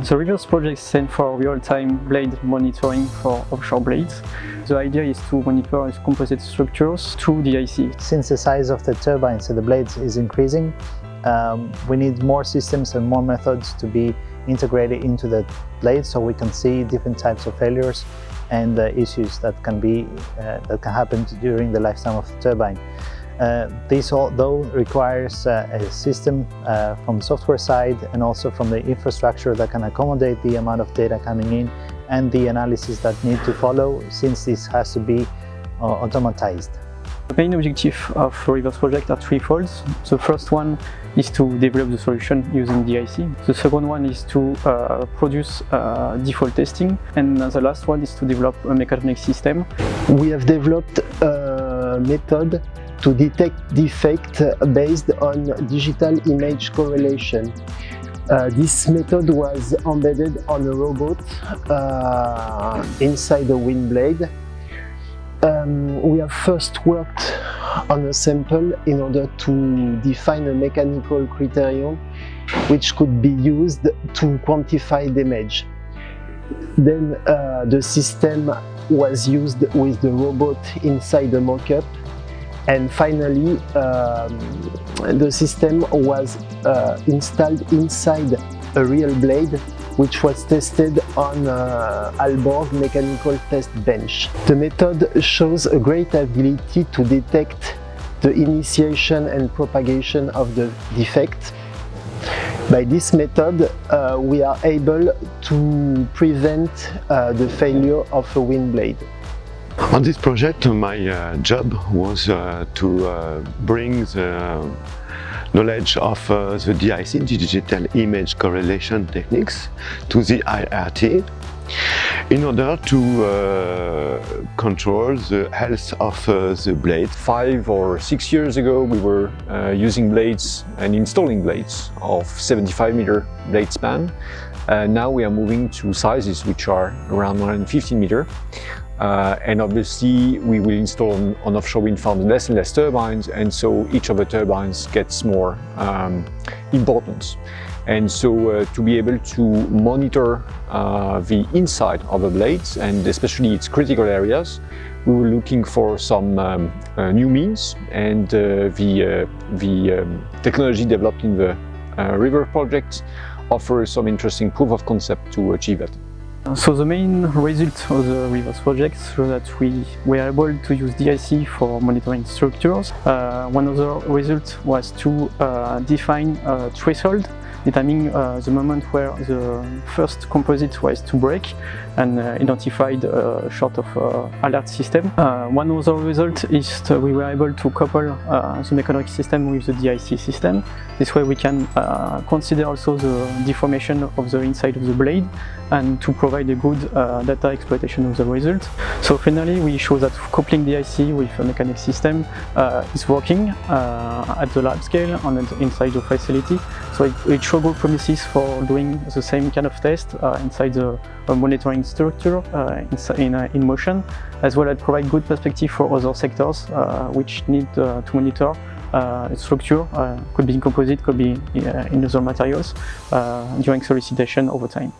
The reverse project stands for real-time blade monitoring for offshore blades. The idea is to monitor composite structures through the DIC. Since the size of the turbines and the blades is increasing, we need more systems and more methods to be integrated into the blades so we can see different types of failures and issues that can happen during the lifetime of the turbine. This though requires a system from the software side and also from the infrastructure that can accommodate the amount of data coming in and the analysis that need to follow, since this has to be automatized. The main objective of reverse project are threefold. The first one is to develop the solution using DIC. The second one is to produce default testing, and the last one is to develop a mechatronic system. We have developed a method to detect defect based on digital image correlation. This method was embedded on a robot inside the wind blade. We have first worked on a sample in order to define a mechanical criterion which could be used to quantify damage. Then the system was used with the robot inside the mock-up, and finally the system was installed inside a real blade, which was tested on Aalborg mechanical test bench. The method shows a great ability to detect the initiation and propagation of the defect. By this method, we are able to prevent the failure of a wind blade. On this project, my job was to bring the knowledge of the DIC, digital image correlation techniques, to the IRT in order to control the health of the blade. 5 or 6 years ago, we were using blades and installing blades of 75-meter blade span. Now we are moving to sizes which are around 150 meter. And obviously we will install on offshore wind farms less and less turbines, and so each of the turbines gets more importance. And so to be able to monitor the inside of the blades, and especially its critical areas, we were looking for some new means, and the technology developed in the River project offers some interesting proof of concept to achieve that. So the main result of the reverse project was that we were able to use DIC for monitoring structures. One other result was to define a threshold, determining the moment where the first composite was to break, and identified a sort of alert system. One other result is that we were able to couple the mechanical system with the DIC system. This way we can consider also the deformation of the inside of the blade and to provide a good data exploitation of the result. So finally we show that coupling DIC with a mechanical system is working at the lab scale and inside the facility. So it shows good promises for doing the same kind of test inside the monitoring structure in motion, as well as provide good perspective for other sectors which need to monitor structure, could be in composite, could be in other materials, during solicitation over time.